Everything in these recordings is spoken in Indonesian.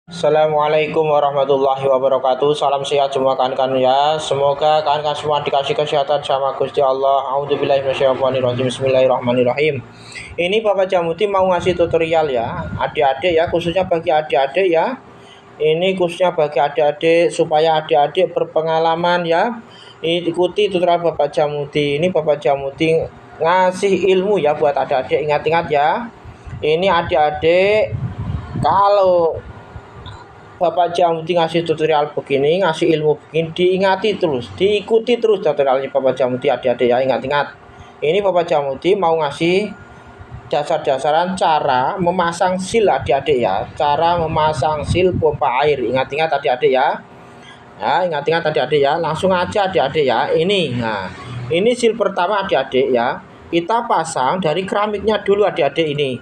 Assalamualaikum warahmatullahi wabarakatuh. Salam sehat semua kawan-kawan ya. Semoga kawan-kawan semua dikasih kesehatan sama Gusti Allah. A'udzubillahi minasyaitonirrajim. Bismillahirrahmanirrahim. Ini Bapak Jamuti mau ngasih tutorial ya, adik-adik ya, khususnya bagi adik-adik ya. Ini khususnya bagi adik-adik supaya adik-adik berpengalaman ya. Ikuti tutorial Bapak Jamuti. Ini Bapak Jamuti ngasih ilmu ya buat adik-adik. Ingat-ingat ya. Ini adik-adik kalau Bapak Jamuti ngasih tutorial begini, ngasih ilmu begini, diingati terus, diikuti terus tutorialnya Bapak Jamuti adik-adik ya. Ingat-ingat, ini Bapak Jamuti mau ngasih dasar-dasaran cara memasang sil adik-adik ya. Cara memasang sil pompa air. Ingat-ingat adik-adik ya. Ya, ingat-ingat adik-adik ya. Langsung aja adik-adik ya. Ini sil pertama adik-adik ya. Kita pasang dari keramiknya dulu adik-adik ini.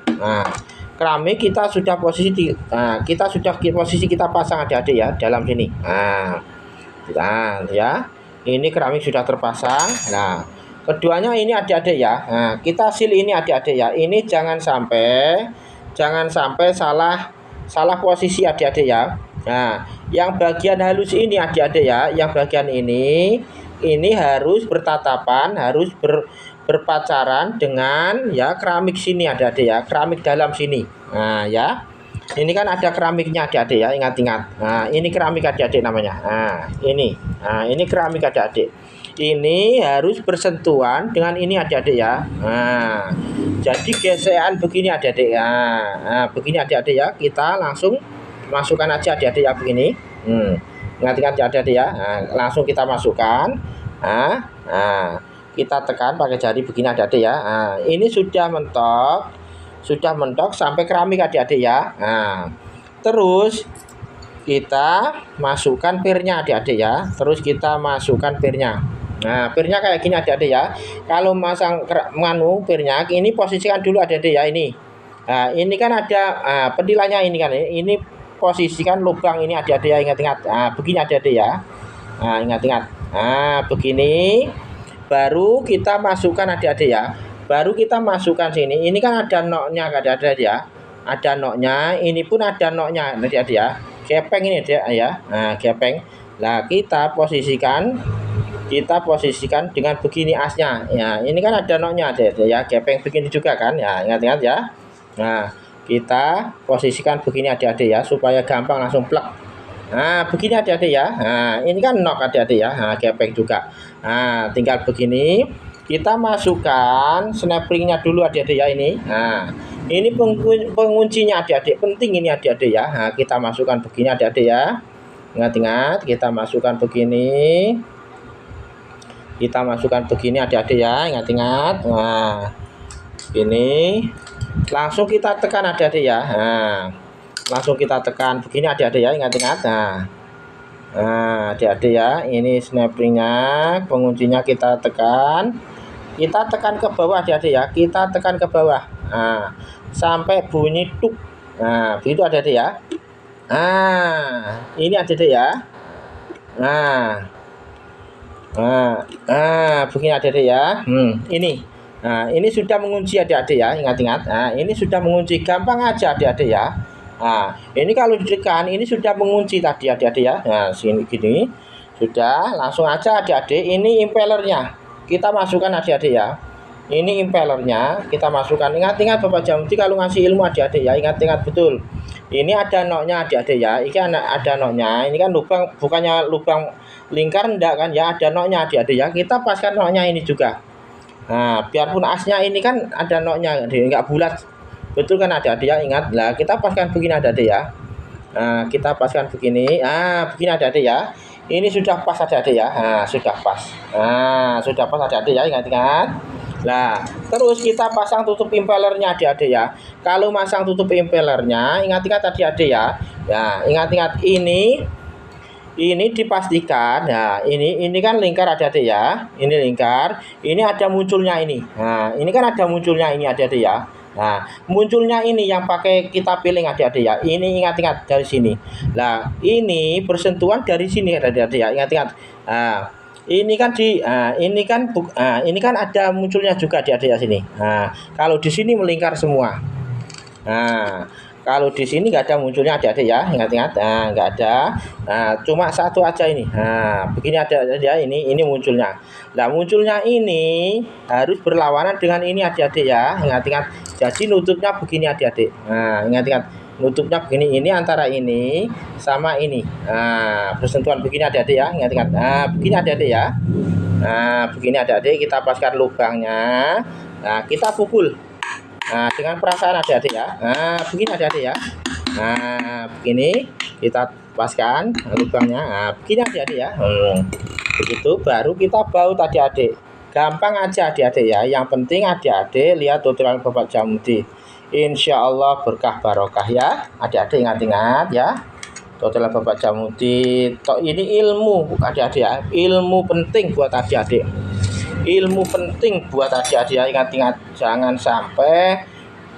Keramik kita sudah posisi kita pasang adik-adik ya dalam sini. Ya. Ini keramik sudah terpasang. Nah, keduanya ini adik-adik ya. Kita sil ini adik-adik ya. Ini jangan sampai salah posisi adik-adik ya. Nah, yang bagian halus ini adik-adik ya, yang bagian ini harus bertatapan, harus berpacaran dengan ya keramik sini adik-adik ya, keramik dalam sini. Nah ya, ini kan ada keramiknya adik-adik ya, ingat-ingat. Nah ini keramik adik-adik namanya. Ini keramik adik-adik. Ini harus bersentuhan dengan ini adik-adik ya. Jadi gesekan begini adik-adik ya. Begini adik-adik ya, kita langsung masukkan aja adik-adik ya begini. Ingat-ingat adik-adik ya. Langsung kita masukkan. Kita tekan pakai jari begini adik-adik ya. Ini sudah mentok sampai keramik adik-adik ya. Terus kita masukkan pirnya adik-adik ya. Terus kita masukkan pirnya. Pirnya kayak gini adik-adik ya. Kalau masang pirnya, ini posisikan dulu adik-adik ya ini. Ini kan ada pentilanya ini kan. Ini posisikan lubang ini adik-adik ya, ingat-ingat. Begini adik-adik ya. Ingat-ingat. Begini. Baru kita masukkan adik-adik ya. Baru kita masukkan sini. Ini kan ada noknya adik-adik ya. Ada noknya. Ini pun ada noknya adik-adik ya. Gepeng ini adik ya. Gepeng. Nah kita posisikan dengan begini asnya. Ya ini kan ada noknya adik-adik ya. Gepeng begini juga kan. Ya ingat-ingat ya. Nah kita posisikan begini adik-adik ya supaya gampang langsung plek. Begini adik-adik ya. Ini kan nok adik-adik ya. Gepeng juga. Tinggal begini. Kita masukkan snap ringnya dulu adik-adik ya ini. Ini penguncinya adik-adik. Penting ini adik-adik ya. Kita masukkan begini adik-adik ya. Ingat-ingat. Kita masukkan begini. Kita masukkan begini adik-adik ya. Ingat-ingat. Ini. Langsung kita tekan adik-adik ya. Langsung kita tekan begini adik-adik ya, ingat-ingat. Adik-adik ya, ini snap ringnya, penguncinya kita tekan ke bawah adik-adik ya, kita tekan ke bawah. Sampai bunyi tuk. Begitu adik-adik ya. Ini adik-adik ya. Begini adik-adik ya. Ini sudah mengunci adik-adik ya, ingat-ingat. Ini sudah mengunci, gampang aja adik-adik ya. Ini kalau ditekan ini sudah mengunci tadi adik-adik ya. Sini gini sudah, langsung aja adik-adik. Ini impellernya kita masukkan adik-adik ya. Ini impellernya kita masukkan. Ingat-ingat Bapak Jamuti kalau ngasih ilmu adik-adik ya, ingat-ingat betul. Ini ada noknya adik-adik ya. Ini ada noknya. Ini kan lubang, bukannya lubang lingkar enggak kan ya, ada noknya adik-adik ya. Kita paskan noknya ini juga. Biarpun asnya ini kan ada noknya, enggak bulat. Betul kan adik-adik ya, ingat lah kita paskan begini adik-adik ya. Kita paskan begini. Begini adik-adik ya. Ini sudah pas adik-adik ya. Sudah pas. Sudah pas adik-adik ya, ingat-ingat. Nah, terus kita pasang tutup impellernya adik-adik ya. Kalau masang tutup impellernya, ingat-ingat adik-adik ya. Ya, ingat-ingat ini dipastikan. Nah, ini kan lingkar adik-adik ya. Ini lingkar. Ini ada munculnya ini. Ini kan ada munculnya ini adik-adik ya. Munculnya ini yang pakai kita pilih adik-adik ya. Ini ingat-ingat dari sini. Nah, ini bersentuhan dari sini adik-adik ya. Ingat-ingat. Ini kan ada munculnya juga adik-adik ya sini. Kalau di sini melingkar semua. Kalau di sini nggak ada munculnya adik-adik ya, ingat-ingat. Nah, nggak ada. Nah, cuma satu aja ini. Nah, begini ada ya, ini munculnya. Nah, munculnya ini harus berlawanan dengan ini adik-adik ya, ingat-ingat. Jadi nutupnya begini adik-adik. Nah, ingat-ingat. Nutupnya begini, ini antara ini sama ini. Nah, bersentuhan begini adik-adik ya, ingat-ingat. Nah, begini adik-adik ya. Nah, begini adik-adik, kita paskan lubangnya. Nah, kita pukul. Nah, dengan perasaan adik-adik ya. Nah, begini adik-adik ya. Nah, begini kita paskan lubangnya. Nah, begini adik-adik ya. Begitu baru kita baut adik-adik. Gampang aja adik-adik ya. Yang penting adik-adik lihat tutorial Bapak Jamudi. Insya Allah berkah barokah ya. Adik-adik ingat-ingat ya. Tutorial Bapak Jamudi. Ini ilmu adik-adik ya. Ilmu penting buat adik-adik. Ilmu penting buat adik-adik ya, ingat-ingat, jangan sampai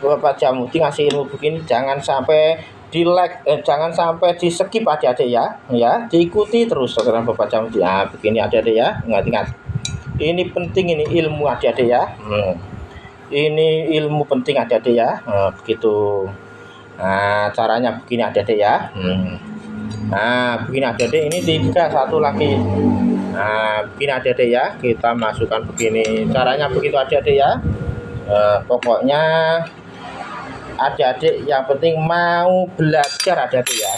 Bapak Jamudi ngasih ilmu begini jangan sampai di like, jangan sampai di skip adik-adik ya, diikuti terus dengan Bapak Jamudi. Nah, begini adik-adik ya, ingat-ingat, ini penting, ini ilmu adik-adik ya, ini ilmu penting adik-adik ya. Begitu. Nah, caranya begini adik-adik ya. Nah, begini adik-adik, ini 3, satu lagi. Nah, begini adik-adik ya, kita masukkan begini, caranya begitu adik-adik ya. Pokoknya adik-adik yang penting mau belajar adik-adik ya,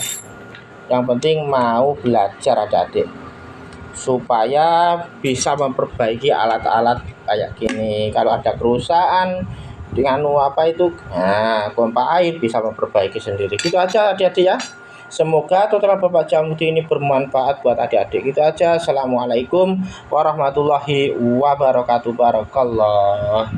yang penting mau belajar adik-adik supaya bisa memperbaiki alat-alat kayak gini. Kalau ada kerusakan dengan apa itu, nah, pompa air bisa memperbaiki sendiri. Gitu aja adik-adik ya. Semoga tutorial Bapak Jamudi ini bermanfaat buat adik-adik. Itu aja. Assalamualaikum warahmatullahi wabarakatuh. Barakallah.